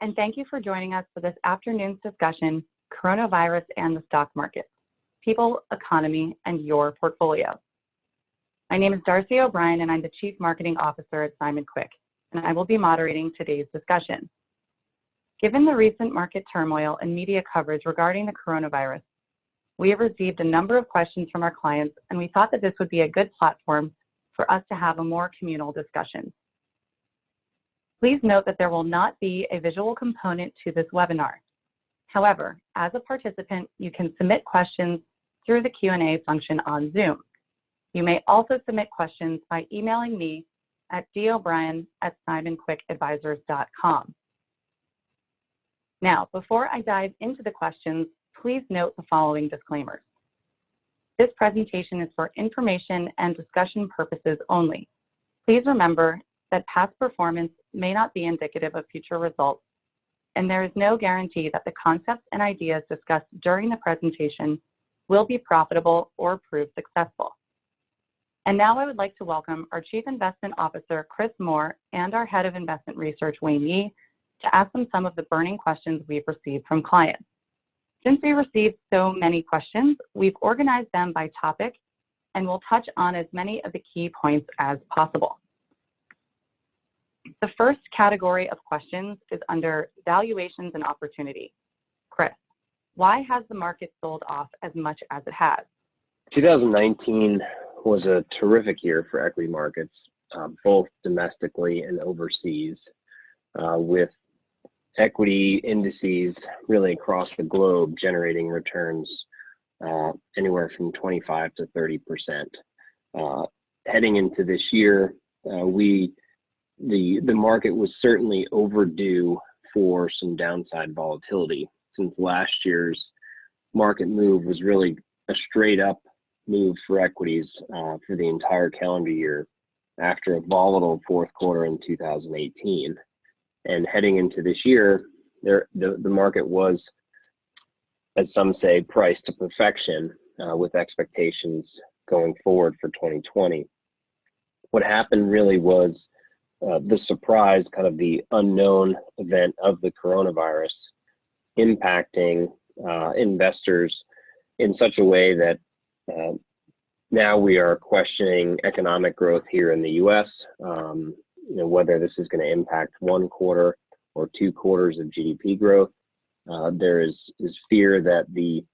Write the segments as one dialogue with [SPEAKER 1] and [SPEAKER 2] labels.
[SPEAKER 1] and thank you for joining us for this afternoon's discussion, Coronavirus and the Stock Market, People, Economy, and Your Portfolio. My name is Darcy O'Brien, and I'm the Chief Marketing Officer at Simon Quick, and I will be moderating today's discussion. Given the recent market turmoil and media coverage regarding the coronavirus, we have received a number of questions from our clients, and we thought that this would be a good platform for us to have a more communal discussion. Please note that there will not be a visual component to this webinar. However, as a participant, you can submit questions through the Q&A function on Zoom. You may also submit questions by emailing me at dobrien@simonquickadvisors.com. Now, before I dive into the questions, please note the following disclaimers. This presentation is for information and discussion purposes only. Please remember that past performance may not be indicative of future results, and there is no guarantee that the concepts and ideas discussed during the presentation will be profitable or prove successful. And now I would like to welcome our Chief Investment Officer, Chris Moore, and our Head of Investment Research, Wayne Yee, to ask them some of the burning questions we've received from clients. Since we received so many questions, we've organized them by topic and will touch on as many of the key points as possible. The first category of questions is under valuations and opportunity. Chris, why has the market sold off as much as it has?
[SPEAKER 2] 2019 was a terrific year for equity markets, both domestically and overseas, with equity indices really across the globe generating returns anywhere from 25 to 30%. Heading into this year, the market was certainly overdue for some downside volatility, since last year's market move was really a straight up move for equities for the entire calendar year after a volatile fourth quarter in 2018. And heading into this year, the market was, as some say, priced to perfection with expectations going forward for 2020. What happened really was the surprise, kind of the unknown event of the coronavirus impacting investors in such a way that now we are questioning economic growth here in the U.S., whether this is going to impact 1 quarter or 2 quarters of GDP growth. There is fear that the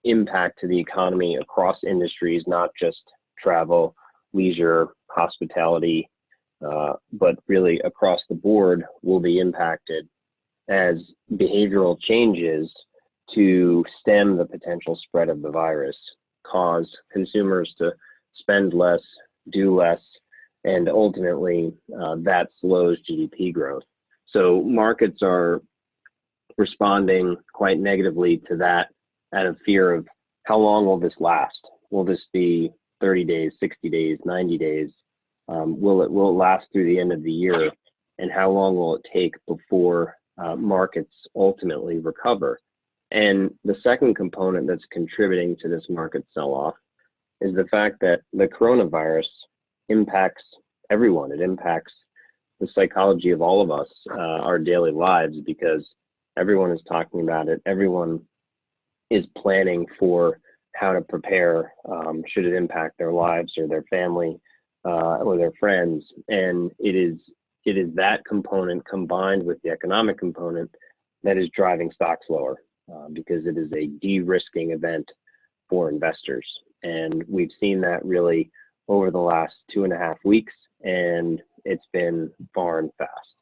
[SPEAKER 2] impact to the economy across industries, not just travel, leisure, hospitality, but really across the board, will be impacted as behavioral changes to stem the potential spread of the virus cause consumers to spend less, do less, and ultimately that slows GDP growth. So markets are responding quite negatively to that out of fear of how long will this last? Will this be 30 days, 60 days, 90 days? Will it last through the end of the year? And how long will it take before markets ultimately recover? And the second component that's contributing to this market sell-off is the fact that the coronavirus impacts everyone. It impacts the psychology of all of us, our daily lives, because everyone is talking about it. Everyone is planning for how to prepare should it impact their lives or their family or their friends. And it is that component combined with the economic component that is driving stocks lower because it is a de-risking event for investors. And we've seen that really over the last 2.5 weeks, and it's been far and fast.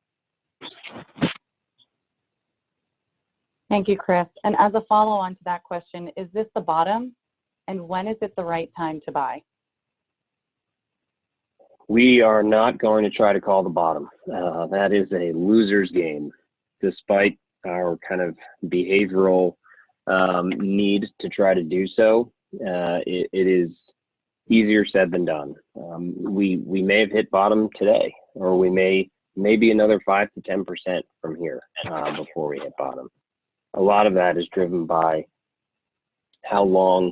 [SPEAKER 1] Thank you, Chris. And as a follow-on to that question, is this the bottom? And when is it the right time to buy?
[SPEAKER 2] We are not going to try to call the bottom. That is a loser's game, despite our kind of behavioral need to try to do so. It is easier said than done. We may have hit bottom today, or we may be another 5 to 10% from here before we hit bottom. A lot of that is driven by how long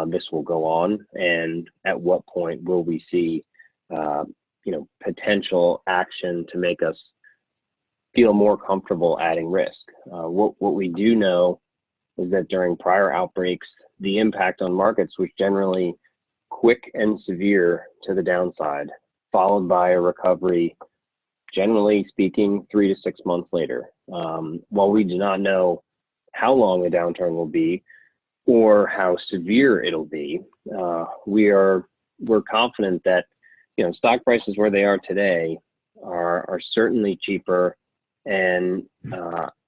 [SPEAKER 2] this will go on, and at what point will we see potential action to make us feel more comfortable adding risk. What we do know is that during prior outbreaks, the impact on markets was generally quick and severe to the downside, followed by a recovery, generally speaking, 3 to 6 months later. While we do not know how long the downturn will be or how severe it'll be, we're confident that stock prices where they are today are certainly cheaper and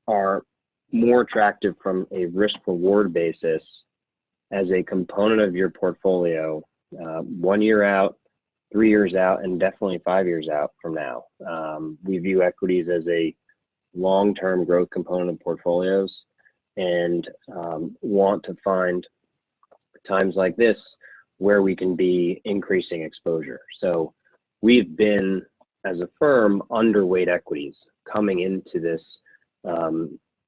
[SPEAKER 2] are more attractive from a risk-reward basis as a component of your portfolio 1 year out, 3 years out, and definitely 5 years out from now. We view equities as a long-term growth component of portfolios and want to find times like this where we can be increasing exposure. So we've been, as a firm, underweight equities coming into this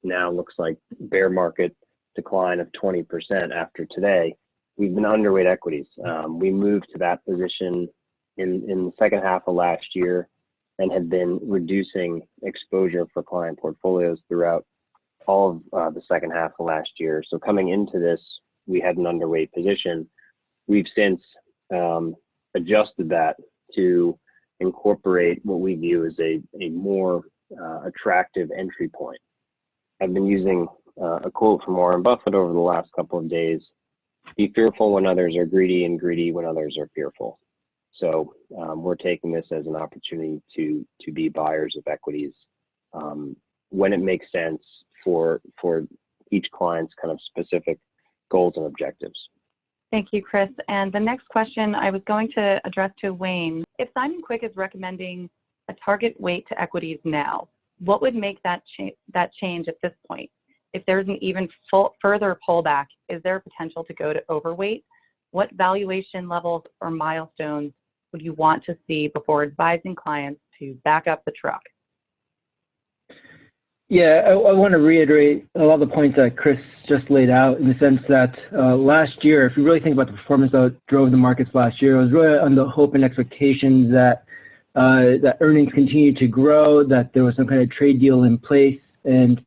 [SPEAKER 2] now looks like bear market decline of 20% after today. We've been underweight equities. We moved to that position in the second half of last year and had been reducing exposure for client portfolios throughout all of the second half of last year. So coming into this, we had an underweight position. We've since adjusted that to incorporate what we view as a more attractive entry point. I've been using a quote from Warren Buffett over the last couple of days: be fearful when others are greedy and greedy when others are fearful. So we're taking this as an opportunity to be buyers of equities when it makes sense for each client's kind of specific goals and objectives.
[SPEAKER 1] Thank you, Chris. And the next question I was going to address to Wayne. If Simon Quick is recommending a target weight to equities now, what would make that change at this point? If there's an even further pullback, is there a potential to go to overweight? What valuation levels or milestones would you want to see before advising clients to back up the truck?
[SPEAKER 3] Yeah, I want to reiterate a lot of the points that Chris just laid out, in the sense that last year, if you really think about the performance that drove the markets last year, it was really on the hope and expectations that that earnings continued to grow, that there was some kind of trade deal in place, and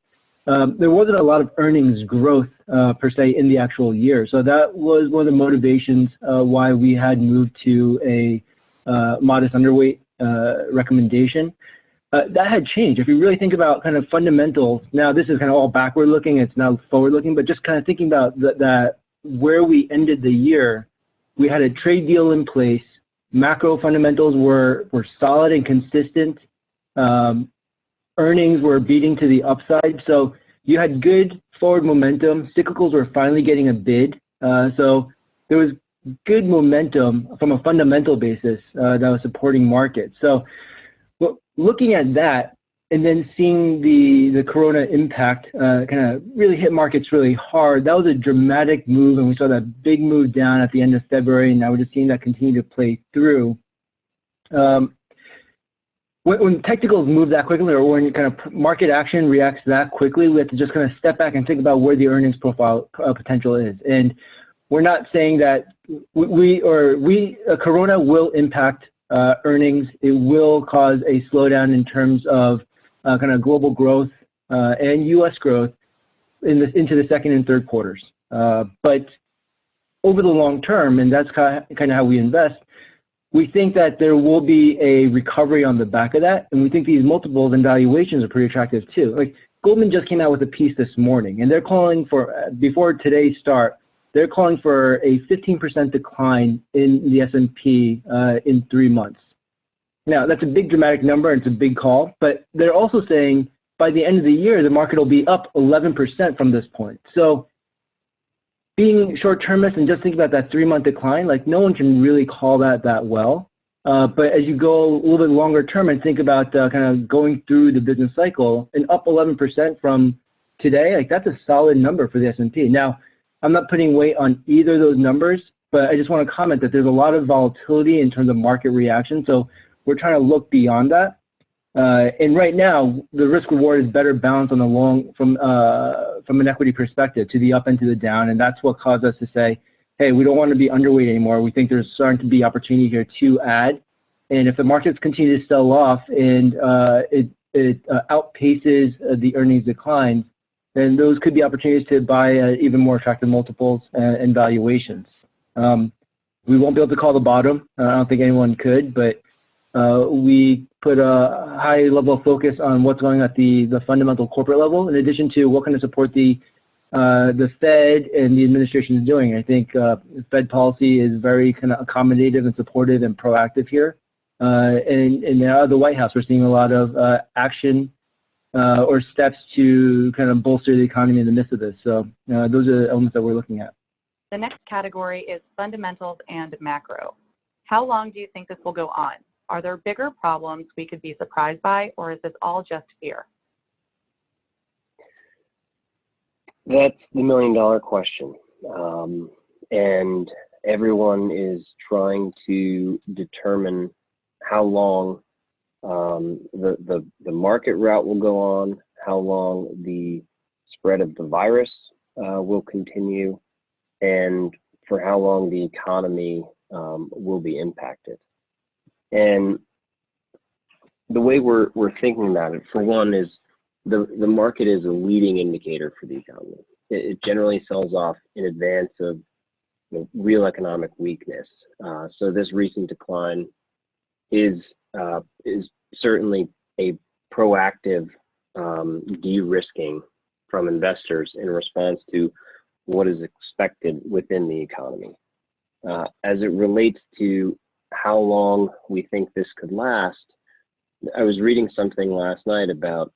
[SPEAKER 3] there wasn't a lot of earnings growth per se in the actual year. So that was one of the motivations why we had moved to a modest underweight recommendation. That had changed. If you really think about kind of fundamentals, now this is kind of all backward looking, it's now forward looking, but just kind of thinking about that where we ended the year, we had a trade deal in place, macro fundamentals were solid and consistent, earnings were beating to the upside, so you had good forward momentum, cyclicals were finally getting a bid, so there was good momentum from a fundamental basis that was supporting markets. So looking at that and then seeing the corona impact kind of really hit markets really hard, that was a dramatic move, and we saw that big move down at the end of February, and now we're just seeing that continue to play through. When technicals move that quickly, or when kind of market action reacts that quickly, we have to just kind of step back and think about where the earnings profile potential is. And we're not saying that corona will impact earnings. It will cause a slowdown in terms of kind of global growth and U.S. growth into the second and third quarters. But over the long term, and that's kind of how we invest, we think that there will be a recovery on the back of that, and we think these multiples and valuations are pretty attractive too. Like Goldman just came out with a piece this morning, and they're calling for, before today's start, they're calling for a 15% decline in the S&P in 3 months. Now, that's a big dramatic number, and it's a big call, but they're also saying by the end of the year, the market will be up 11% from this point. So being short-termist and just think about that 3-month decline, like no one can really call that well. But as you go a little bit longer term and think about kind of going through the business cycle, and up 11% from today, like that's a solid number for the S&P. Now, I'm not putting weight on either of those numbers, but I just want to comment that there's a lot of volatility in terms of market reaction. So we're trying to look beyond that. And right now, the risk reward is better balanced on the long from an equity perspective to the up and to the down. And that's what caused us to say, hey, we don't want to be underweight anymore. We think there's starting to be opportunity here to add. And if the markets continue to sell off and it it outpaces the earnings declines, then those could be opportunities to buy even more attractive multiples and valuations. We won't be able to call the bottom. I don't think anyone could, but we put a high level of focus on what's going on at the fundamental corporate level, in addition to what kind of support the Fed and the administration is doing. I think Fed policy is very kind of accommodative and supportive and proactive here. And now the White House, we're seeing a lot of action or steps to kind of bolster the economy in the midst of this. So those are the elements that we're looking at.
[SPEAKER 1] The next category is fundamentals and macro. How long do you think this will go on? Are there bigger problems we could be surprised by, or is this all just fear?
[SPEAKER 2] That's the million-dollar question. And everyone is trying to determine how long the market route will go on, how long the spread of the virus will continue, and for how long the economy will be impacted. And the way we're thinking about it, for one, is the market is a leading indicator for the economy. It generally sells off in advance of real economic weakness. So this recent decline is certainly a proactive de-risking from investors in response to what is expected within the economy. As it relates to how long we think this could last, I was reading something last night about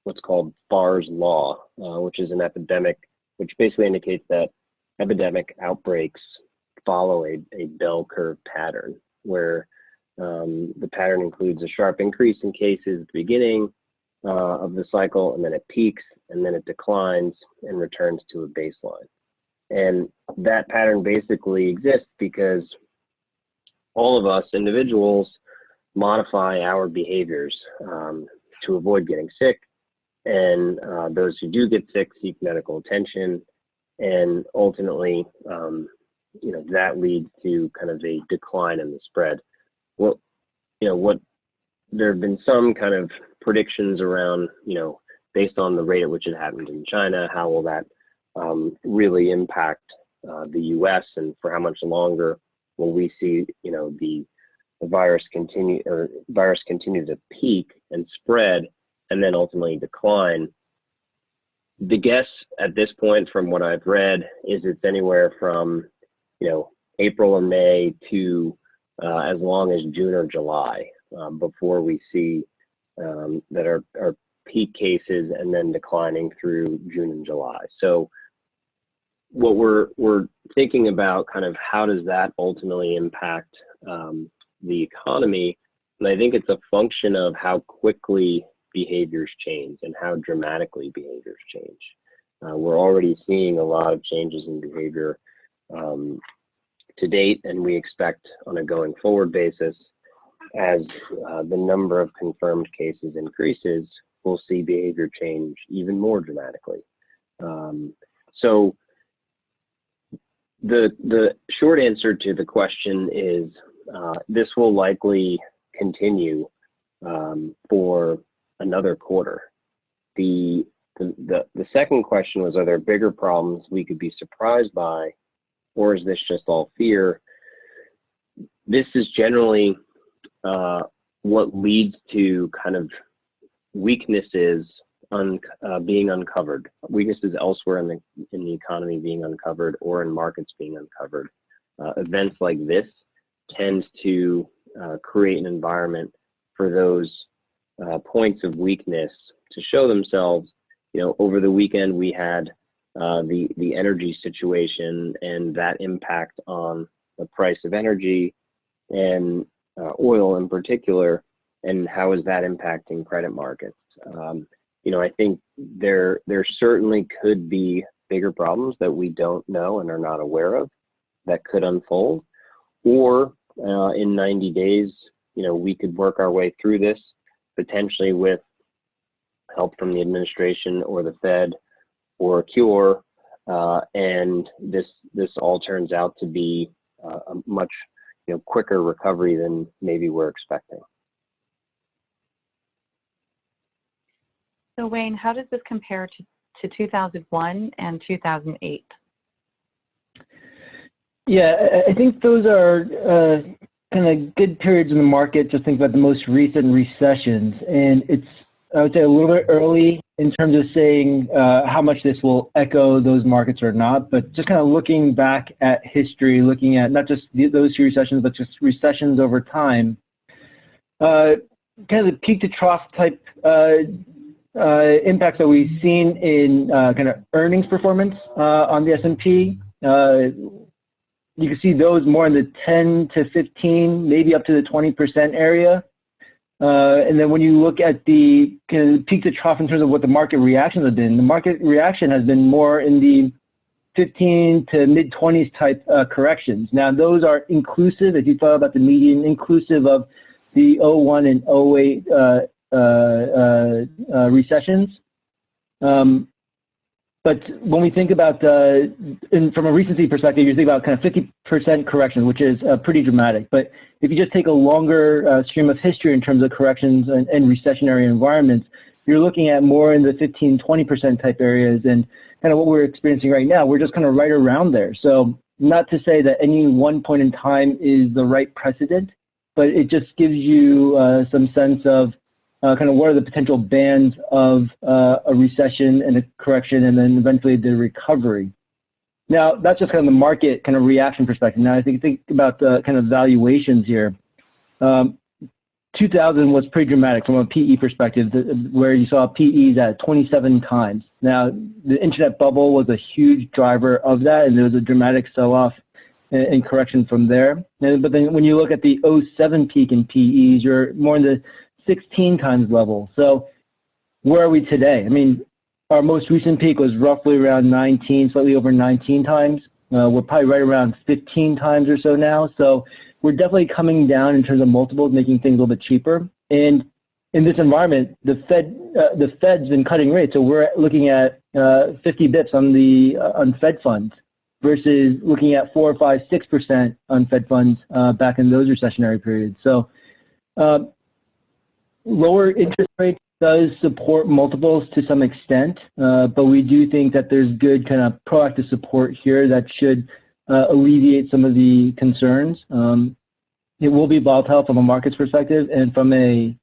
[SPEAKER 2] what's called Farr's Law, which is an epidemic, which basically indicates that epidemic outbreaks follow a bell curve pattern, where the pattern includes a sharp increase in cases at the beginning of the cycle, and then it peaks, and then it declines and returns to a baseline. And that pattern basically exists because all of us individuals modify our behaviors to avoid getting sick, and those who do get sick seek medical attention, and ultimately, that leads to kind of a decline in the spread. Well, there have been some kind of predictions around, based on the rate at which it happened in China, how will that really impact the U.S. and for how much longer will we see, the virus continue to peak and spread and then ultimately decline. The guess at this point, from what I've read, is it's anywhere from, April or May to as long as June or July before we see that our peak cases and then declining through June and July. So what we're thinking about, kind of how does that ultimately impact the economy, and I think it's a function of how quickly behaviors change and how dramatically behaviors change. We're already seeing a lot of changes in behavior to date, and we expect on a going forward basis, as the number of confirmed cases increases, we'll see behavior change even more dramatically. So the short answer to the question is this will likely continue for another quarter. The second question was, are there bigger problems we could be surprised by, or is this just all fear? This is generally what leads to kind of weaknesses being uncovered, weaknesses elsewhere in the economy being uncovered, or in markets being uncovered. Events like this tend to create an environment for those points of weakness to show themselves. Over the weekend we had the energy situation and that impact on the price of energy and oil in particular, and how is that impacting credit markets. I think there certainly could be bigger problems that we don't know and are not aware of that could unfold, or in 90 days, we could work our way through this, potentially with help from the administration or the Fed or a cure, and this all turns out to be a much quicker recovery than maybe we're expecting.
[SPEAKER 1] So Wayne, how does this compare to 2001 and 2008?
[SPEAKER 3] Yeah, I think those are kind of good periods in the market. Just think about the most recent recessions, and it's, I would say, a little bit early in terms of saying how much this will echo those markets or not. But just kind of looking back at history, looking at not just those two recessions, but just recessions over time, kind of the peak to trough type impacts that we've seen in kind of earnings performance on the S&P. You can see those more in the 10 to 15, maybe up to the 20% area. And then when you look at the kind of peak to trough in terms of what the market reactions have been, the market reaction has been more in the 15 to mid 20s type corrections. Now, those are inclusive, if you thought about the median, inclusive of the 01 and 08 recessions. But when we think about, from a recency perspective, you think about kind of 50% correction, which is pretty dramatic. But if you just take a longer stream of history in terms of corrections and recessionary environments, you're looking at more in the 15, 20% type areas. And kind of what we're experiencing right now, we're just kind of right around there. So not to say that any one point in time is the right precedent, but it just gives you some sense of kind of what are the potential bands of a recession and a correction, and then eventually the recovery. Now, that's just kind of the market kind of reaction perspective. Now, I think about the kind of valuations here. 2000 was pretty dramatic from a PE perspective, where you saw PEs at 27 times. Now, the internet bubble was a huge driver of that, and there was a dramatic sell-off and correction from there. But then when you look at the 07 peak in PEs, you're more in the 16 times level. So where are we today? I mean, our most recent peak was roughly around 19, slightly over 19 times. We're probably right around 15 times or so now. So we're definitely coming down in terms of multiples, making things a little bit cheaper. And in this environment, the Fed's been cutting rates. So we're looking at 50 bips on Fed funds versus looking at 4 or 5, 6% on Fed funds back in those recessionary periods. So lower interest rates does support multiples to some extent, but we do think that there's good kind of proactive support here that should alleviate some of the concerns. It will be volatile from a markets perspective and from a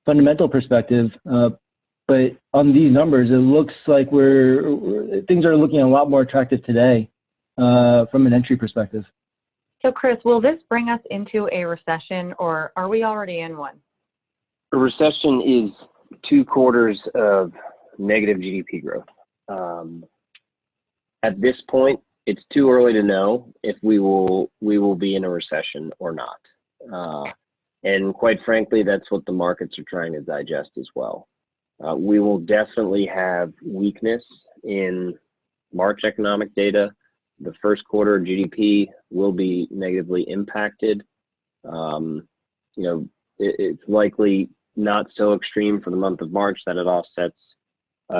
[SPEAKER 3] fundamental perspective, but on these numbers, it looks like things are looking a lot more attractive today from an entry perspective.
[SPEAKER 1] So Chris, will this bring us into a recession, or are we already in one?
[SPEAKER 2] A recession is 2 quarters of negative GDP growth. At this point, it's too early to know if we will be in a recession or not. And quite frankly, that's what the markets are trying to digest as well. We will definitely have weakness in March economic data. The first quarter GDP will be negatively impacted. It's likely not so extreme for the month of March that it offsets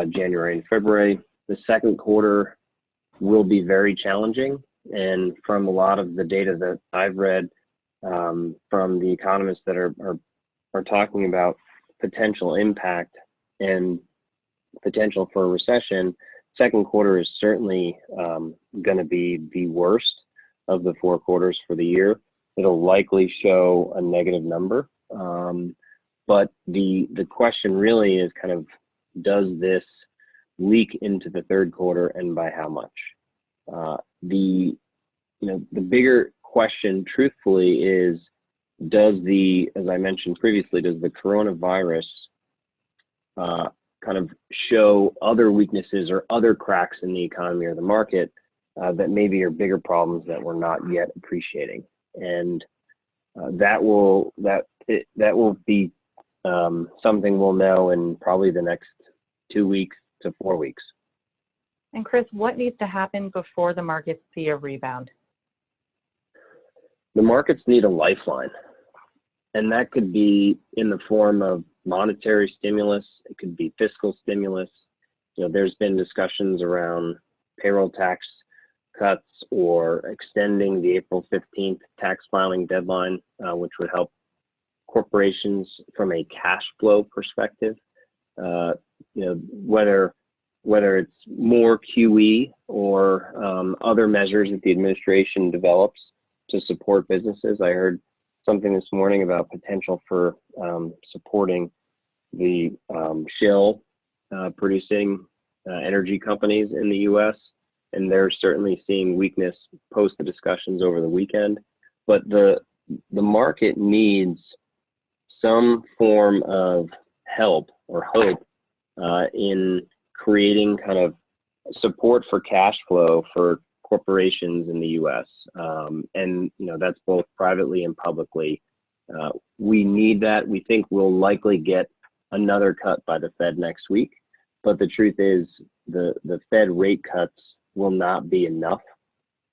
[SPEAKER 2] January and February. The second quarter will be very challenging. And from a lot of the data that I've read from the economists that are talking about potential impact and potential for a recession, second quarter is certainly going to be the worst of the 4 quarters for the year. It'll likely show a negative number. But the question really is kind of, does this leak into the third quarter, and by how much? The bigger question, truthfully, is as I mentioned previously, does the coronavirus kind of show other weaknesses or other cracks in the economy or the market that maybe are bigger problems that we're not yet appreciating? And that will be something we'll know in probably the next 2 weeks to 4 weeks.
[SPEAKER 1] And Chris, what needs to happen before the markets see a rebound?
[SPEAKER 2] The markets need a lifeline, and that could be in the form of monetary stimulus. It could be fiscal stimulus. There's been discussions around payroll tax cuts or extending the April 15th tax filing deadline, which would help corporations from a cash flow perspective. whether it's more QE or other measures that the administration develops to support businesses. I heard something this morning about potential for supporting the shale producing energy companies in the U.S., and they're certainly seeing weakness post the discussions over the weekend. But the market needs some form of help or hope in creating kind of support for cash flow for corporations in the U.S. And that's both privately and publicly. We need that. We think we'll likely get another cut by the Fed next week, but the truth is the Fed rate cuts will not be enough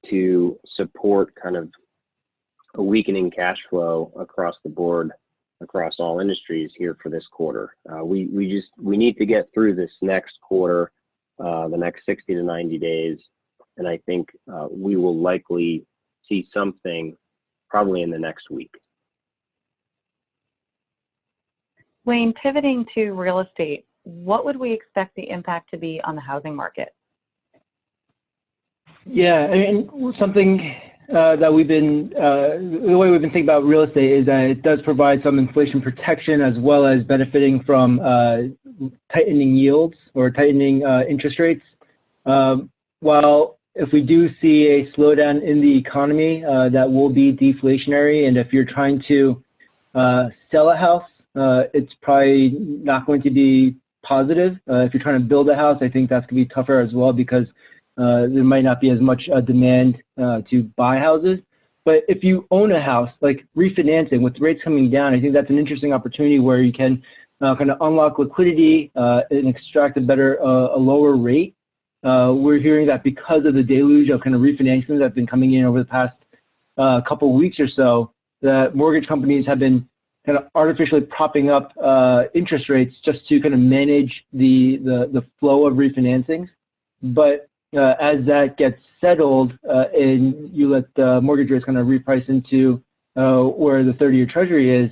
[SPEAKER 2] to support kind of a weakening cash flow across the board, across all industries here for this quarter. We need to get through this next quarter, the next 60 to 90 days, and I think we will likely see something probably in the next week.
[SPEAKER 1] Wayne, pivoting to real estate, what would we expect the impact to be on the housing market?
[SPEAKER 3] Yeah, I mean, something that the way we've been thinking about real estate is that it does provide some inflation protection as well as benefiting from tightening yields or tightening interest rates. While if we do see a slowdown in the economy, that will be deflationary. And if you're trying to sell a house, it's probably not going to be positive. If you're trying to build a house, I think that's going to be tougher as well because there might not be as much demand to buy houses. But if you own a house, like refinancing with rates coming down, I think that's an interesting opportunity where you can kind of unlock liquidity and extract a lower rate. We're hearing that because of the deluge of kind of refinancing that have been coming in over the past couple of weeks or so, that mortgage companies have been kind of artificially propping up interest rates just to kind of manage the flow of refinancings. But as that gets settled and you let the mortgage rates kind of reprice into where the 30-year treasury is,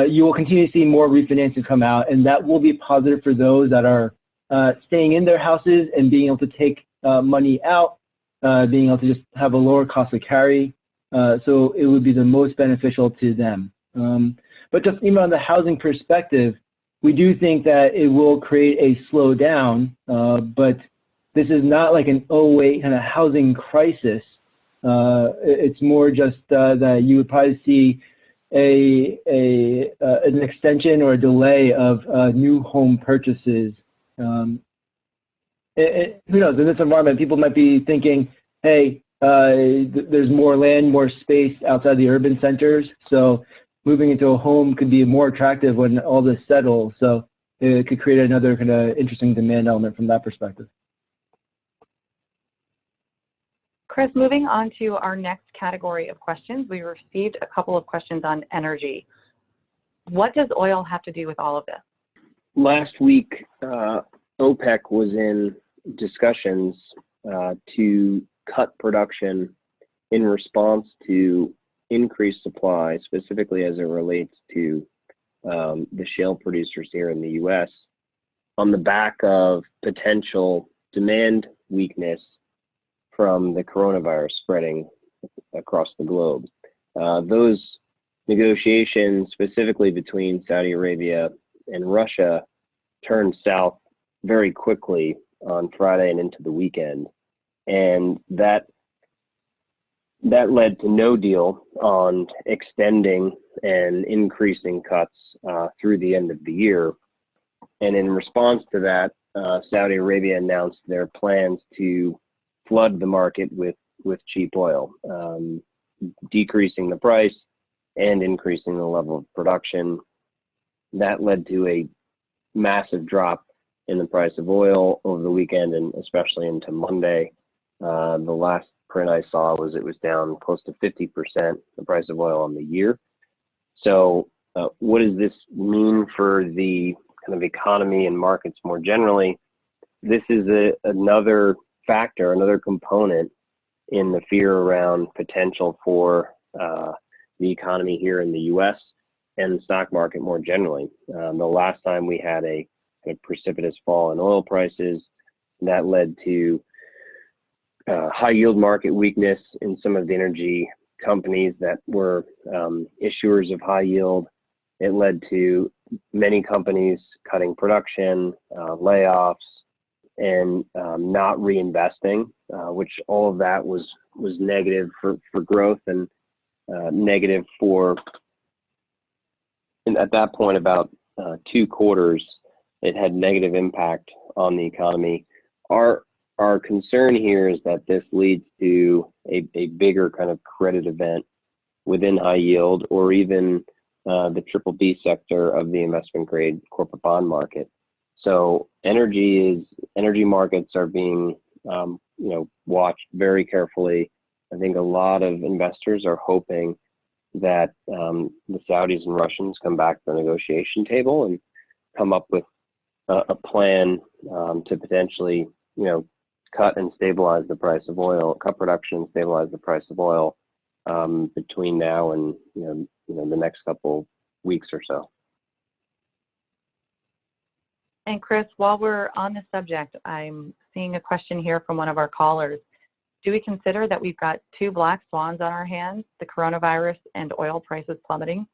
[SPEAKER 3] you will continue to see more refinancing come out, and that will be positive for those that are staying in their houses and being able to take money out, being able to just have a lower cost of carry. So it would be the most beneficial to them. But just even on the housing perspective, we do think that it will create a slowdown, but this is not like an 08 kind of housing crisis. It's more just that you would probably see an extension or a delay of new home purchases. Who knows? In this environment, people might be thinking, hey, there's more land, more space outside the urban centers, so moving into a home could be more attractive when all this settles. So it could create another kind of interesting demand element from that perspective.
[SPEAKER 1] Chris, moving on to our next category of questions, we received a couple of questions on energy. What does oil have to do with all of this?
[SPEAKER 2] Last week, OPEC was in discussions to cut production in response to increased supply, specifically as it relates to the shale producers here in the U.S., on the back of potential demand weakness from the coronavirus spreading across the globe. Those negotiations, specifically between Saudi Arabia and Russia, turned south very quickly on Friday and into the weekend. And that led to no deal on extending and increasing cuts through the end of the year. And in response to that, Saudi Arabia announced their plans to flood the market with cheap oil, decreasing the price and increasing the level of production. That led to a massive drop in the price of oil over the weekend and especially into Monday. The last print I saw was it was down close to 50%, the price of oil on the year. So what does this mean for the kind of economy and markets more generally? This is another factor, another component in the fear around potential for the economy here in the U.S. and the stock market more generally. The last time we had a a precipitous fall in oil prices. That led to high yield market weakness in some of the energy companies that were issuers of high yield. It led to many companies cutting production, layoffs, and not reinvesting, which all of that was negative for growth and negative for, and at that point, about 2 quarters, it had negative impact on the economy. Our concern here is that this leads to a bigger kind of credit event within high yield, or even the BBB sector of the investment grade corporate bond market. So energy markets are being watched very carefully. I think a lot of investors are hoping that the Saudis and Russians come back to the negotiation table and come up with a plan to potentially, cut and stabilize the price of oil, cut production and stabilize the price of oil between now and the next couple weeks or so.
[SPEAKER 1] And Chris, while we're on the subject, I'm seeing a question here from one of our callers. Do we consider that we've got 2 black swans on our hands, the coronavirus and oil prices plummeting?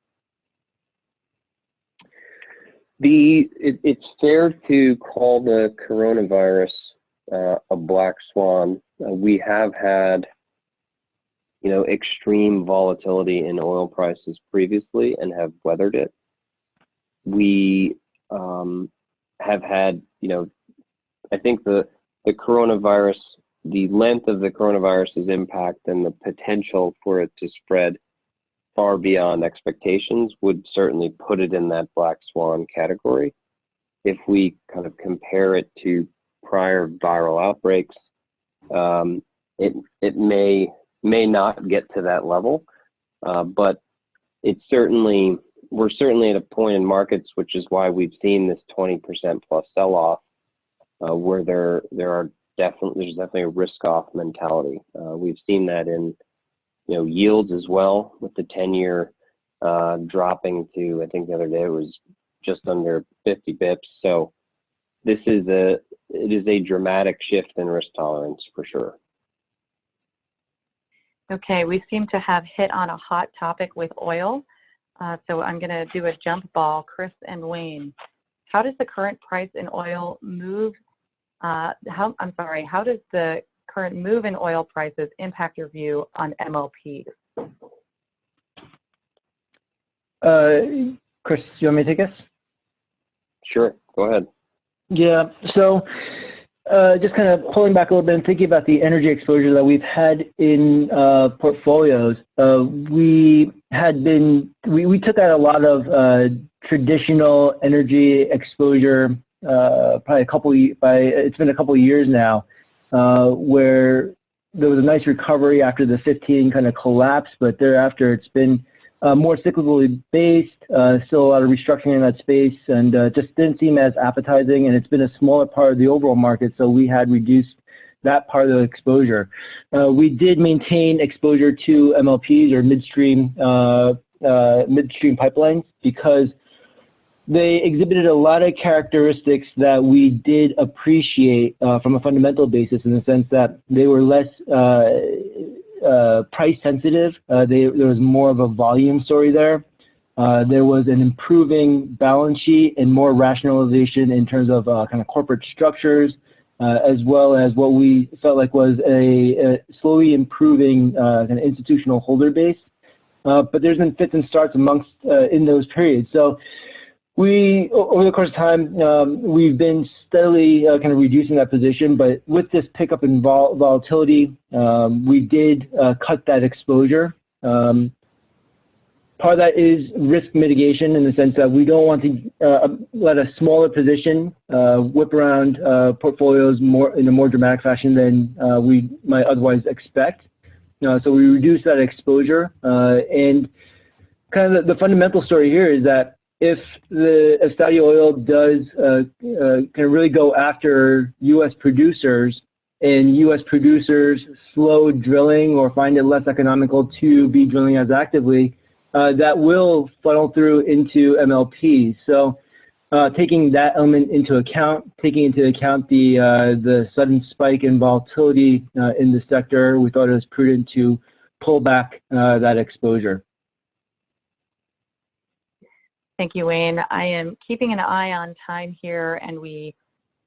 [SPEAKER 2] It's fair to call the coronavirus a black swan. We have had, extreme volatility in oil prices previously and have weathered it. We have had, I think the coronavirus, the length of the coronavirus's impact and the potential for it to spread far beyond expectations would certainly put it in that black swan category. If we kind of compare it to prior viral outbreaks, it may not get to that level, but we're certainly at a point in markets, which is why we've seen this 20% plus sell-off, where there's definitely a risk-off mentality. We've seen that in yields as well, with the 10-year dropping to, I think the other day it was just under 50 bips. So it is a dramatic shift in risk tolerance for sure.
[SPEAKER 1] Okay, we seem to have hit on a hot topic with oil. So I'm going to do a jump ball. Chris and Wayne, how does the current price in oil move? How does the current move in oil prices impact your view on MLPs?
[SPEAKER 3] Chris, you want me to take this?
[SPEAKER 2] Sure, go ahead.
[SPEAKER 3] Yeah, so just kind of pulling back a little bit and thinking about the energy exposure that we've had in portfolios. We took out a lot of traditional energy exposure it's been a couple of years now, where there was a nice recovery after the 15 kind of collapse, but thereafter it's been more cyclically based, still a lot of restructuring in that space, and just didn't seem as appetizing, and it's been a smaller part of the overall market, so we had reduced that part of the exposure. We did maintain exposure to MLPs or midstream pipelines because they exhibited a lot of characteristics that we did appreciate from a fundamental basis, in the sense that they were less price sensitive. There was more of a volume story there. There was an improving balance sheet and more rationalization in terms of kind of corporate structures, as well as what we felt like was a slowly improving kind of institutional holder base. But there's been fits and starts amongst in those periods. So we, over the course of time, we've been steadily kind of reducing that position, but with this pickup in volatility, we did cut that exposure. Part of that is risk mitigation, in the sense that we don't want to let a smaller position whip around portfolios in a more dramatic fashion than we might otherwise expect. So we reduce that exposure, and kind of the fundamental story here is that if Saudi oil does kind of really go after U.S. producers, and U.S. producers slow drilling or find it less economical to be drilling as actively, that will funnel through into MLPs. So taking that element into account, taking into account the sudden spike in volatility in the sector, we thought it was prudent to pull back that exposure.
[SPEAKER 1] Thank you, Wayne. I am keeping an eye on time here, and we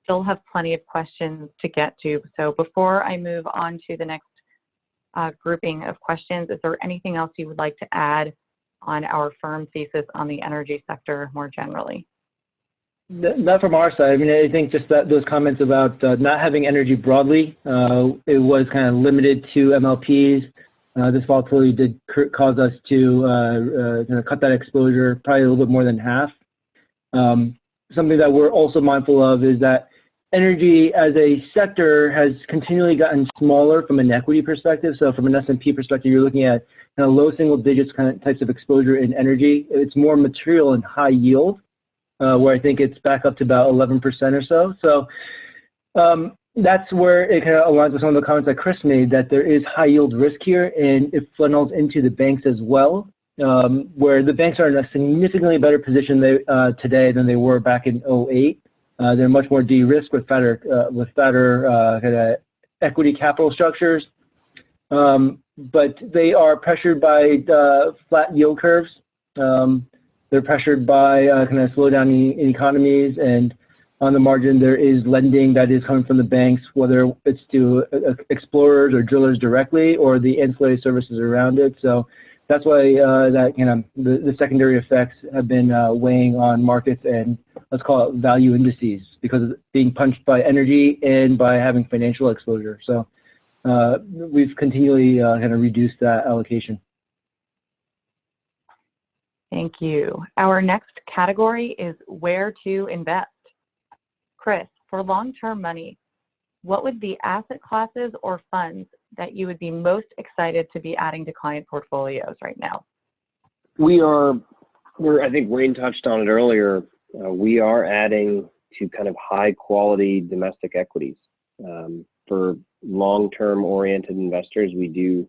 [SPEAKER 1] still have plenty of questions to get to. So before I move on to the next grouping of questions, is there anything else you would like to add on our firm thesis on the energy sector more generally?
[SPEAKER 3] Not from our side. I mean, I think just those comments about not having energy broadly, it was kind of limited to MLPs. This volatility did cause us to cut that exposure probably a little bit more than half. Something that we're also mindful of is that energy as a sector has continually gotten smaller from an equity perspective. So from an S&P perspective, you're looking at low single digits types of exposure in energy. It's more material and high yield, where I think it's back up to about 11% or so. So that's where it kind of aligns with some of the comments that Chris made, that there is high yield risk here, and it funnels into the banks as well, where the banks are in a significantly better position today than they were back in 2008. They're much more de-risked with fatter kind of equity capital structures, but they are pressured by flat yield curves. They're pressured by kind of slowdown in economies, and on the margin, there is lending that is coming from the banks, whether it's to explorers or drillers directly or the ancillary services around it. So that's why that the secondary effects have been weighing on markets and let's call it value indices, because of being punched by energy and by having financial exposure. So we've continually kind of reduced that allocation.
[SPEAKER 1] Thank you. Our next category is where to invest. Chris, for long-term money, what would be asset classes or funds that you would be most excited to be adding to client portfolios right now?
[SPEAKER 2] I think Wayne touched on it earlier. We are adding to kind of high quality domestic equities. For long-term oriented investors, we do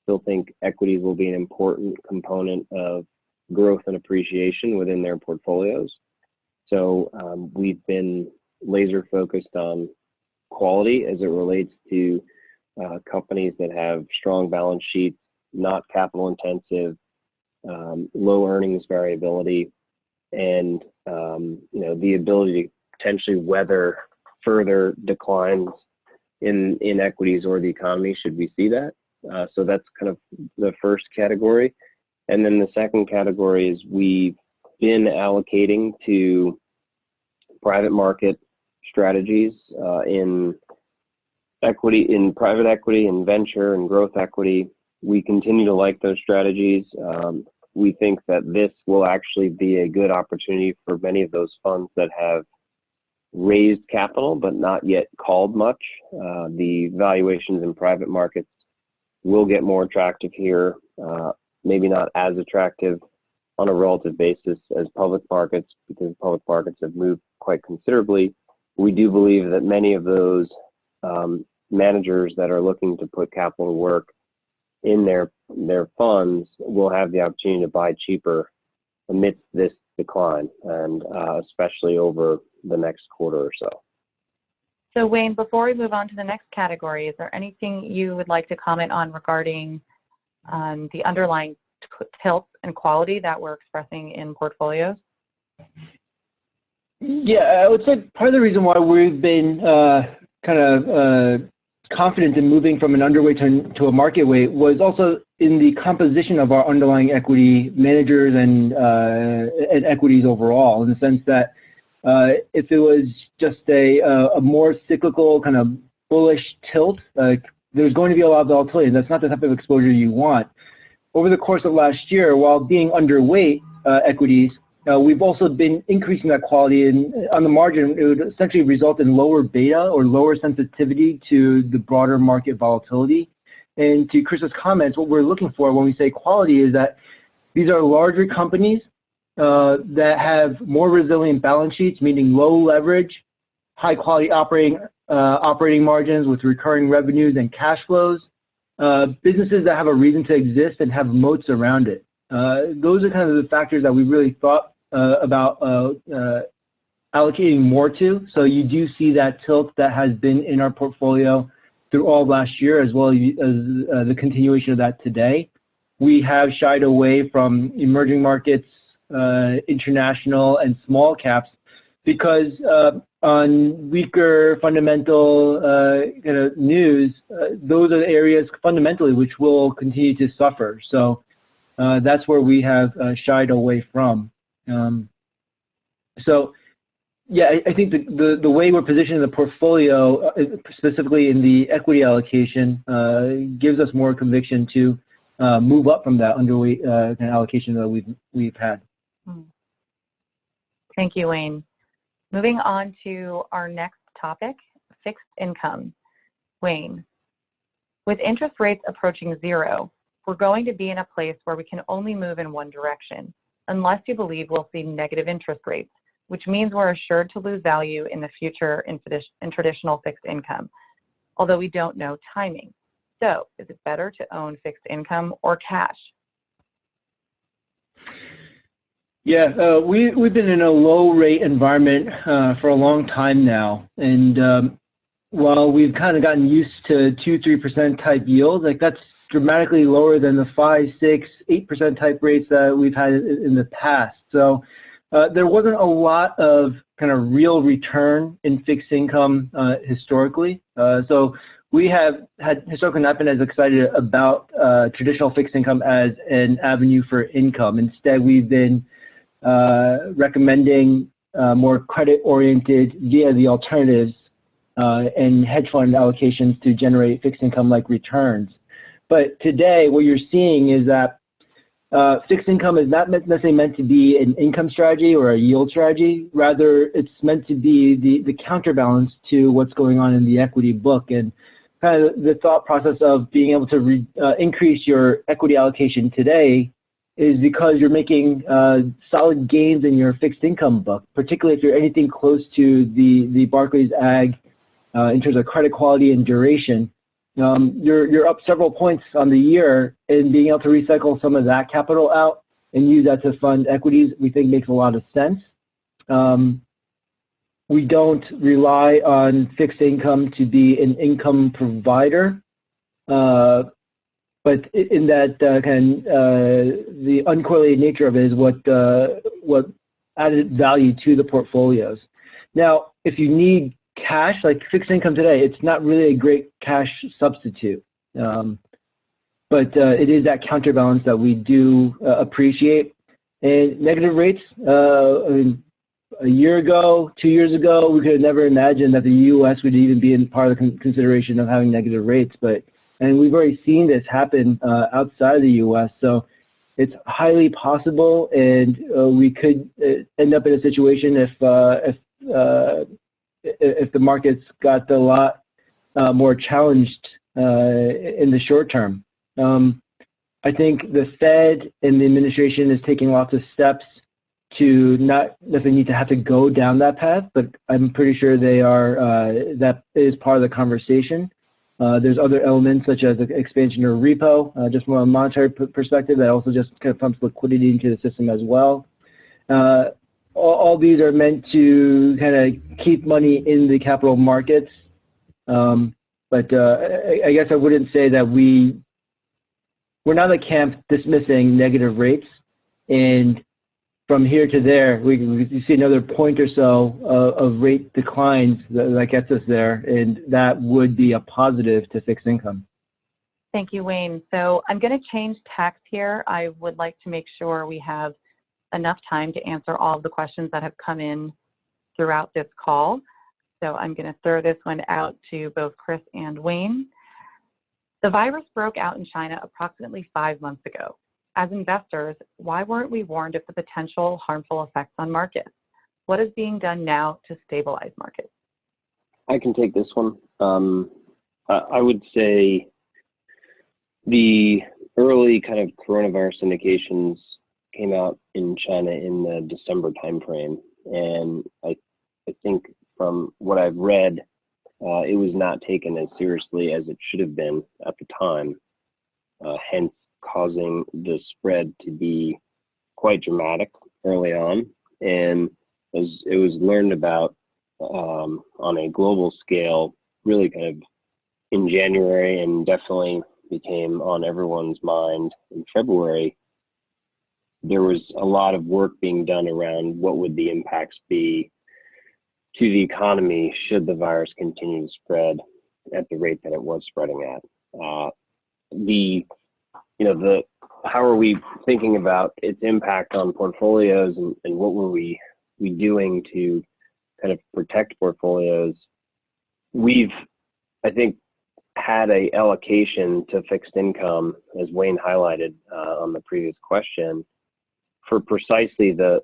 [SPEAKER 2] still think equities will be an important component of growth and appreciation within their portfolios. So we've been laser focused on quality as it relates to companies that have strong balance sheets, not capital intensive, low earnings variability, and the ability to potentially weather further declines in equities or the economy should we see that. So that's kind of the first category. And then the second category is we've been allocating to private market strategies in private equity and venture and growth equity. We continue to like those strategies. We think that this will actually be a good opportunity for many of those funds that have raised capital but not yet called much. The valuations in private markets will get more attractive here, maybe not as attractive on a relative basis as public markets, because public markets have moved quite considerably. We do believe that many of those managers that are looking to put capital to work in their funds will have the opportunity to buy cheaper amidst this decline, and especially over the next quarter or so.
[SPEAKER 1] So Wayne, before we move on to the next category, is there anything you would like to comment on regarding the underlying tilt and quality that we're expressing in portfolios?
[SPEAKER 3] Yeah, I would say part of the reason why we've been confident in moving from an underweight to a market weight was also in the composition of our underlying equity managers and equities overall, in the sense that if it was just a more cyclical kind of bullish tilt, there's going to be a lot of volatility, and that's not the type of exposure you want. Over the course of last year, while being underweight equities, we've also been increasing that quality, and on the margin, it would essentially result in lower beta or lower sensitivity to the broader market volatility. And to Chris's comments, what we're looking for when we say quality is that these are larger companies that have more resilient balance sheets, meaning low leverage, high quality operating margins with recurring revenues and cash flows, businesses that have a reason to exist and have moats around it. Those are kind of the factors that we really thought about allocating more to. So you do see that tilt that has been in our portfolio through all of last year, as well as the continuation of that today. We have shied away from emerging markets, international, and small caps because on weaker fundamental kind of news, those are the areas fundamentally which will continue to suffer. So that's where we have shied away from. So yeah, I think the way we're positioning the portfolio, specifically in the equity allocation, gives us more conviction to move up from that underweight kind of allocation that we've had.
[SPEAKER 1] Thank you, Wayne. Moving on to our next topic, fixed income. Wayne, with interest rates approaching zero, we're going to be in a place where we can only move in one direction, unless you believe we'll see negative interest rates, which means we're assured to lose value in the future in traditional fixed income, although we don't know timing. So is it better to own fixed income or cash?
[SPEAKER 3] Yeah, we've been in a low rate environment for a long time now. And while we've kind of gotten used to 2-3% type yields, like that's dramatically lower than the 5, 6, 8% type rates that we've had in the past. So there wasn't a lot of kind of real return in fixed income historically. So we have had historically not been as excited about traditional fixed income as an avenue for income. Instead, we've been recommending more credit-oriented via the alternatives and hedge fund allocations to generate fixed income-like returns. But today, what you're seeing is that fixed income is not necessarily meant to be an income strategy or a yield strategy. Rather, it's meant to be the counterbalance to what's going on in the equity book. And kind of the thought process of being able to increase your equity allocation today is because you're making solid gains in your fixed income book, particularly if you're anything close to the Barclays Agg in terms of credit quality and duration. You're up several points on the year, and being able to recycle some of that capital out and use that to fund equities, we think makes a lot of sense. We don't rely on fixed income to be an income provider, but in that the uncorrelated nature of it is what added value to the portfolios. Now, if you need cash, like fixed income today, it's not really a great cash substitute. But it is that counterbalance that we do appreciate. And negative rates, I mean, a year ago, 2 years ago, we could have never imagined that the U.S. would even be in part of the consideration of having negative rates. And we've already seen this happen outside of the U.S. So it's highly possible, and we could end up in a situation if the markets got a lot more challenged in the short term. I think the Fed and the administration is taking lots of steps to not necessarily need to have to go down that path, but I'm pretty sure they are. That is part of the conversation. There's other elements such as the expansion of repo, just from a monetary perspective, that also just kind of pumps liquidity into the system as well. All these are meant to kind of keep money in the capital markets. But I guess I wouldn't say that we're not a camp dismissing negative rates. And from here to there, we see another point or so of rate declines that gets us there, and that would be a positive to fixed income.
[SPEAKER 1] Thank you, Wayne. So I'm going to change tact here. I would like to make sure we have enough time to answer all of the questions that have come in throughout this call. So I'm going to throw this one out to both Chris and Wayne. The virus broke out in China approximately 5 months ago. As investors, why weren't we warned of the potential harmful effects on markets? What is being done now to stabilize markets?
[SPEAKER 2] I can take this one. I would say the early kind of coronavirus indications came out in China in the December timeframe, and I think from what I've read, it was not taken as seriously as it should have been at the time, hence causing the spread to be quite dramatic early on. And as it was learned about on a global scale, really kind of in January, and definitely became on everyone's mind in February. There was a lot of work being done around what would the impacts be to the economy should the virus continue to spread at the rate that it was spreading at. How are we thinking about its impact on portfolios, and what were we doing to kind of protect portfolios? We've, I think, had a allocation to fixed income, as Wayne highlighted on the previous question, for precisely the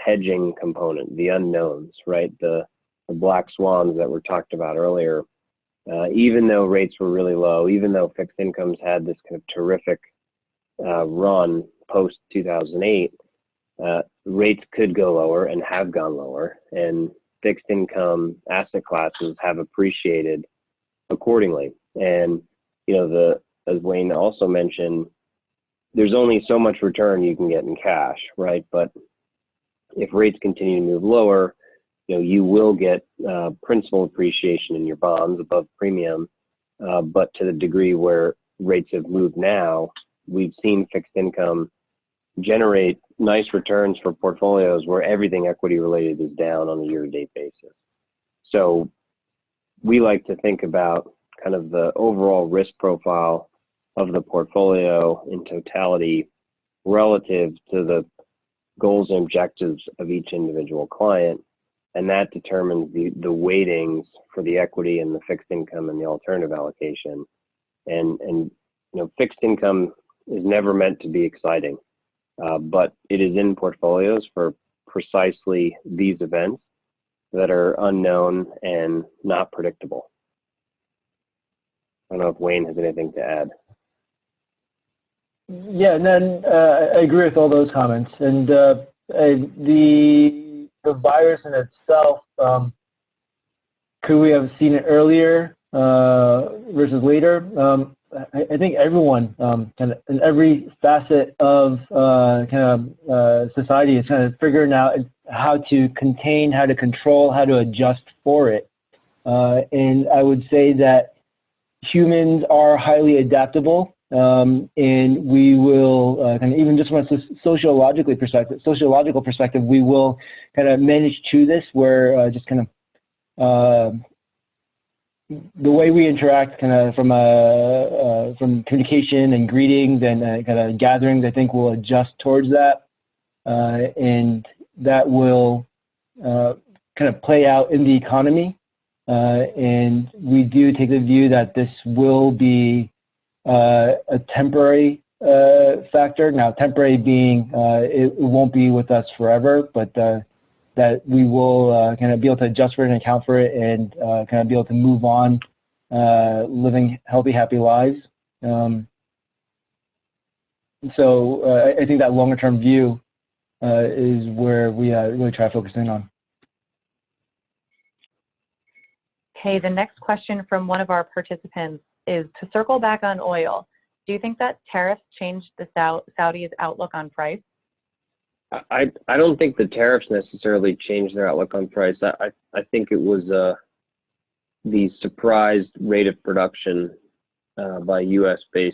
[SPEAKER 2] hedging component, the unknowns, right? The black swans that were talked about earlier. Even though rates were really low, even though fixed incomes had this kind of terrific run post 2008, rates could go lower and have gone lower, and fixed income asset classes have appreciated accordingly. And as Wayne also mentioned, there's only so much return you can get in cash, right? But if rates continue to move lower, you will get principal appreciation in your bonds above premium, but to the degree where rates have moved now, we've seen fixed income generate nice returns for portfolios where everything equity related is down on a year-to-date basis. So we like to think about kind of the overall risk profile of the portfolio in totality relative to the goals and objectives of each individual client, and that determines the weightings for the equity and the fixed income and the alternative allocation. And fixed income is never meant to be exciting, but it is in portfolios for precisely these events that are unknown and not predictable. I don't know if Wayne has anything to add.
[SPEAKER 3] Yeah, and then I agree with all those comments. And the virus in itself, could we have seen it earlier versus later? I think everyone, kind of in every facet of society, is kind of figuring out how to contain, how to control, how to adjust for it. And I would say that humans are highly adaptable. And we will kind of, even just from a sociological perspective, we will kind of manage to this, where just kind of the way we interact, kind of from communication and greetings and kind of gatherings, I think will adjust towards that, and that will kind of play out in the economy. And we do take the view that this will be a temporary factor. Now, temporary being it won't be with us forever, but that we will kind of be able to adjust for it and account for it, and kind of be able to move on, living healthy, happy lives. So I think that longer term view is where we really try to focus in on.
[SPEAKER 1] Okay, the next question from one of our participants is to circle back on oil. Do you think that tariffs changed the Saudis' outlook on price?
[SPEAKER 2] I don't think the tariffs necessarily changed their outlook on price. I think it was the surprised rate of production by U.S.-based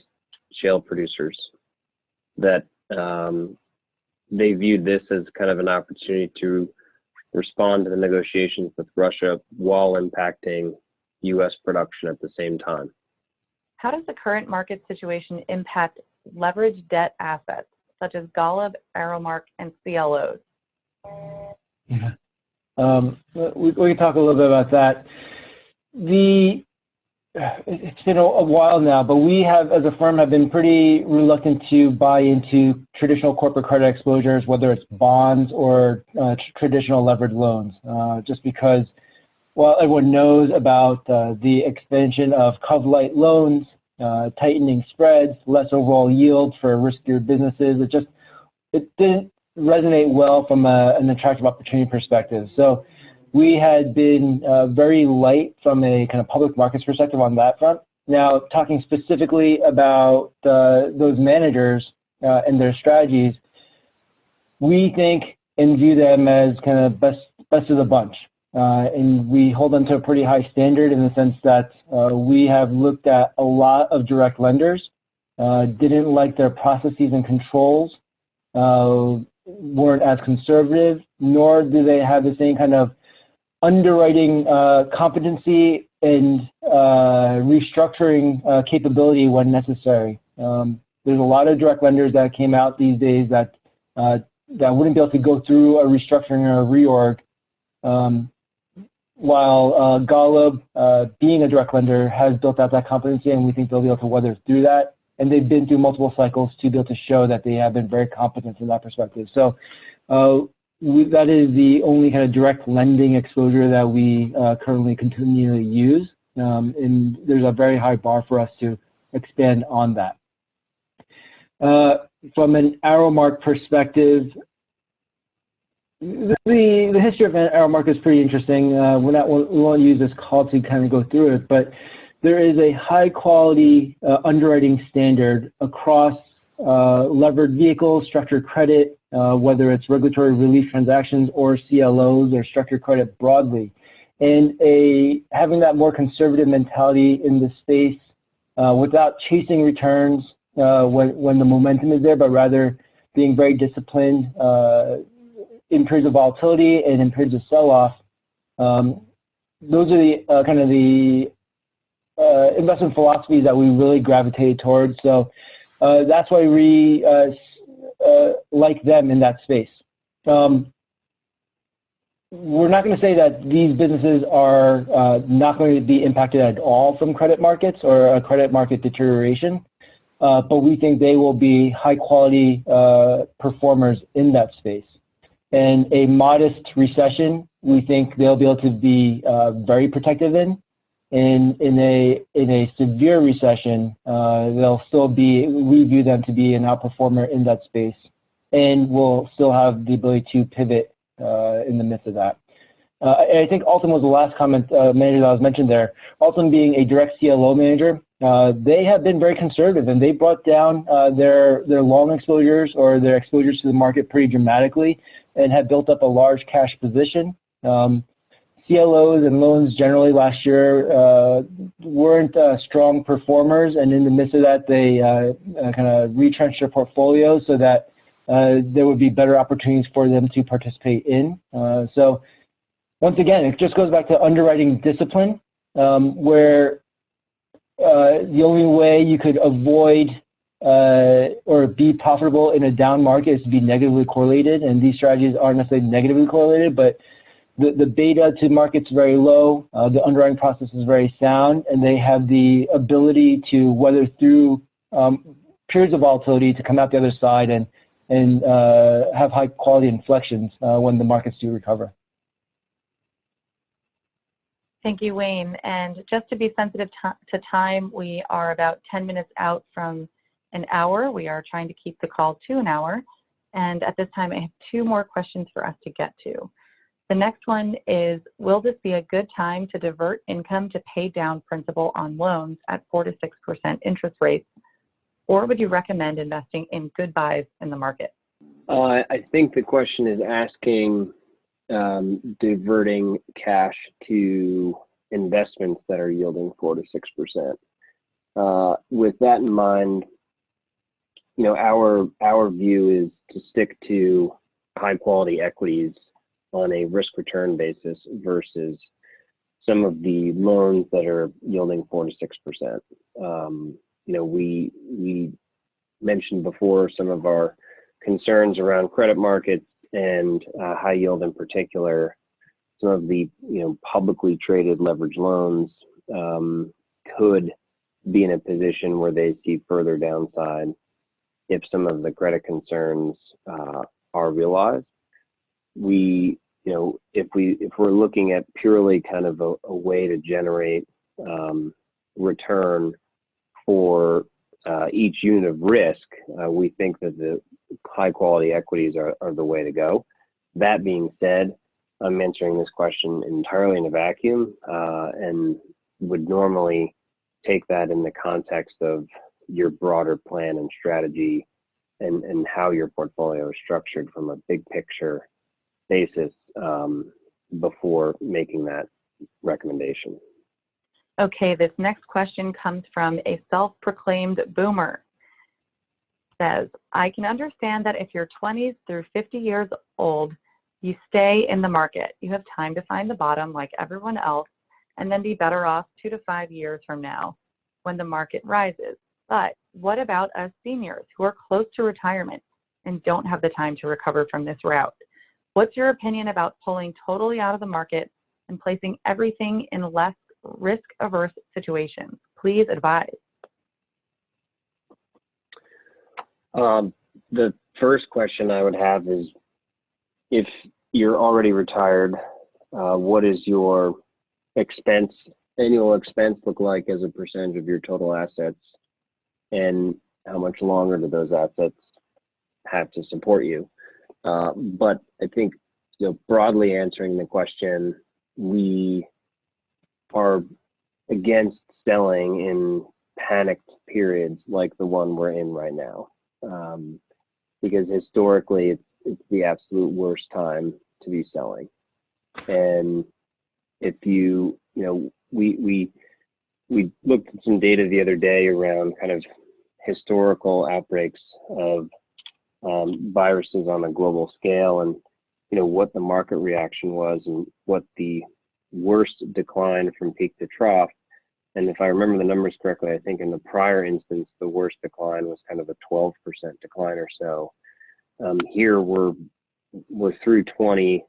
[SPEAKER 2] shale producers that they viewed this as kind of an opportunity to respond to the negotiations with Russia while impacting U.S. production at the same time.
[SPEAKER 1] How does the current market situation impact leveraged debt assets, such as Golub, Aramark, and CLOs?
[SPEAKER 3] Yeah. We can talk a little bit about that. It's been a while now, but we have, as a firm, have been pretty reluctant to buy into traditional corporate credit exposures, whether it's bonds or traditional leveraged loans, just because, while everyone knows about the expansion of cov-lite loans, tightening spreads, less overall yield for riskier businesses, it didn't resonate well from an attractive opportunity perspective. So we had been very light from a kind of public markets perspective on that front. Now, talking specifically about those managers and their strategies, we think and view them as kind of best of the bunch. And we hold them to a pretty high standard in the sense that we have looked at a lot of direct lenders, didn't like their processes and controls, weren't as conservative, nor do they have the same kind of underwriting competency and restructuring capability when necessary. There's a lot of direct lenders that came out these days that wouldn't be able to go through a restructuring or a reorg, while Golub, being a direct lender, has built out that competency, and we think they'll be able to weather through that. And they've been through multiple cycles to be able to show that they have been very competent from that perspective. So that is the only kind of direct lending exposure that we currently continually use. And there's a very high bar for us to expand on that. From an ArrowMark perspective, the history of ArrowMark is pretty interesting. We won't use this call to kind of go through it, but there is a high quality underwriting standard across levered vehicles, structured credit, whether it's regulatory relief transactions or CLOs or structured credit broadly. And having that more conservative mentality in the space without chasing returns when the momentum is there, but rather being very disciplined in periods of volatility and in periods of sell-off. Those are the kind of the investment philosophies that we really gravitate towards. So that's why we like them in that space. We're not going to say that these businesses are not going to be impacted at all from credit markets or a credit market deterioration, but we think they will be high quality performers in that space. And a modest recession, we think they'll be able to be very protective in. And in a severe recession, they'll still be, we view them to be an outperformer in that space, and will still have the ability to pivot in the midst of that. And I think Altum was the last comment manager that was mentioned there. Altum being a direct CLO manager, they have been very conservative, and they brought down their long exposures or their exposures to the market pretty dramatically, and have built up a large cash position. CLOs and loans generally last year weren't strong performers, and in the midst of that, they kind of retrenched their portfolios so that there would be better opportunities for them to participate in. So once again, it just goes back to underwriting discipline, where the only way you could avoid or be profitable in a down market is to be negatively correlated, and these strategies aren't necessarily negatively correlated, but the beta to market's very low, the underwriting process is very sound, and they have the ability to weather through periods of volatility to come out the other side and have high quality inflections when the markets do recover.
[SPEAKER 1] Thank you, Wayne. And just to be sensitive to time, we are about 10 minutes out from an hour. We are trying to keep the call to an hour. And at this time, I have two more questions for us to get to. The next one is, will this be a good time to divert income to pay down principal on loans at 4 to 6% interest rates? Or would you recommend investing in good buys in the market?
[SPEAKER 2] I think the question is asking diverting cash to investments that are yielding 4 to 6%. With that in mind, our view is to stick to high quality equities on a risk return basis versus some of the loans that are yielding 4 to 6%. We mentioned before some of our concerns around credit markets and high yield in particular. Some of the publicly traded leverage loans could be in a position where they see further downside if some of the credit concerns are realized. If we're looking at purely kind of a way to generate return for each unit of risk, we think that the high quality equities are the way to go. That being said, I'm answering this question entirely in a vacuum and would normally take that in the context of your broader plan and strategy and how your portfolio is structured from a big picture basis before making that recommendation.
[SPEAKER 1] Okay, this next question comes from a self-proclaimed boomer. Says, I can understand that if you're 20s through 50 years old, you stay in the market. You have time to find the bottom like everyone else and then be better off 2 to 5 years from now when the market rises. But what about us seniors who are close to retirement and don't have the time to recover from this rout? What's your opinion about pulling totally out of the market and placing everything in less risk-averse situations? Please advise.
[SPEAKER 2] The first question I would have is, if you're already retired, what is your annual expense look like as a percentage of your total assets, and how much longer do those assets have to support you? But I think, broadly answering the question, we are against selling in panicked periods like the one we're in right now, because historically it's the absolute worst time to be selling. And if we looked at some data the other day around kind of historical outbreaks of viruses on a global scale, and what the market reaction was and what the worst decline from peak to trough. And if I remember the numbers correctly, I think in the prior instance, the worst decline was kind of a 12% decline or so. Here we're through 20.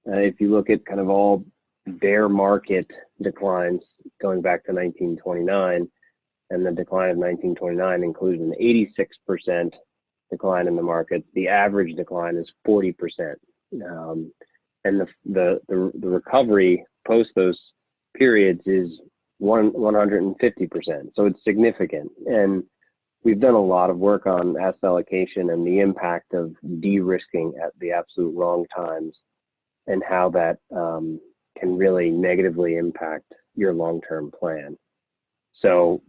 [SPEAKER 2] If you look at kind of all bear market declines going back to 1929, and the decline of 1929 included an 86% decline in the market, the average decline is 40%. And the recovery post those periods is 150%. So it's significant. And we've done a lot of work on asset allocation and the impact of de-risking at the absolute wrong times, and how that can really negatively impact your long-term plan. So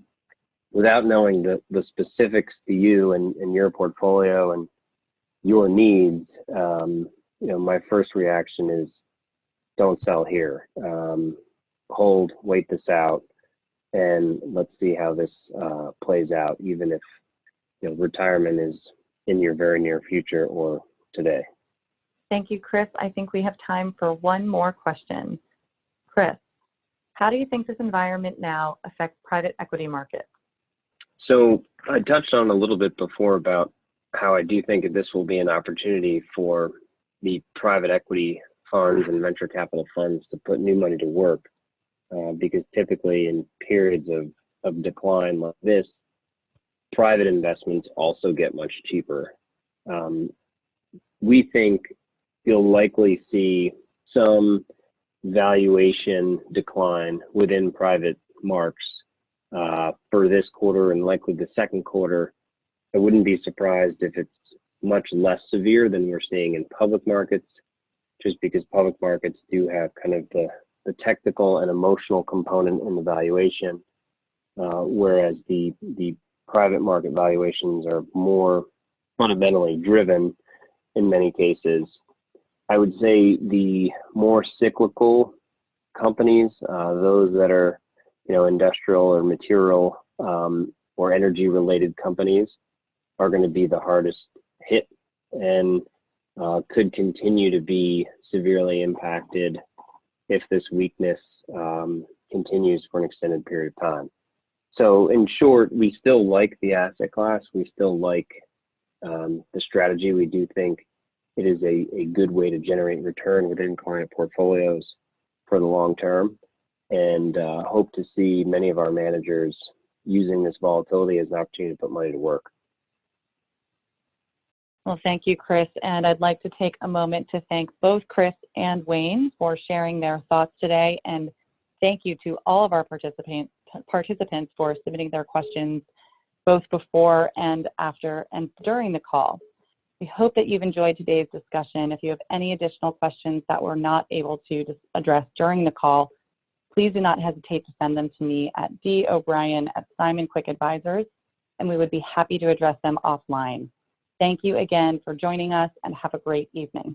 [SPEAKER 2] without knowing the specifics to you and your portfolio and your needs, my first reaction is don't sell here. Hold, wait this out, and let's see how this plays out, even if retirement is in your very near future or today.
[SPEAKER 1] Thank you, Chris. I think we have time for one more question. Chris, how do you think this environment now affects private equity markets?
[SPEAKER 2] So I touched on a little bit before about how I do think that this will be an opportunity for the private equity funds and venture capital funds to put new money to work, because typically in periods of decline like this, private investments also get much cheaper. We think you'll likely see some valuation decline within private marks for this quarter and likely the second quarter. I wouldn't be surprised if it's much less severe than we're seeing in public markets, just because public markets do have kind of the technical and emotional component in the valuation, whereas the private market valuations are more fundamentally driven in many cases. I would say the more cyclical companies, those that are, industrial or material or energy related companies, are going to be the hardest hit and could continue to be severely impacted if this weakness continues for an extended period of time. So in short, we still like the asset class. We still like the strategy. We do think it is a good way to generate return within client portfolios for the long term, and hope to see many of our managers using this volatility as an opportunity to put money to work.
[SPEAKER 1] Well, thank you, Chris. And I'd like to take a moment to thank both Chris and Wayne for sharing their thoughts today. And thank you to all of our participants for submitting their questions both before and after and during the call. We hope that you've enjoyed today's discussion. If you have any additional questions that we're not able to address during the call, please do not hesitate to send them to me at d.o'brien@Simon Quick Advisors, and we would be happy to address them offline. Thank you again for joining us, and have a great evening.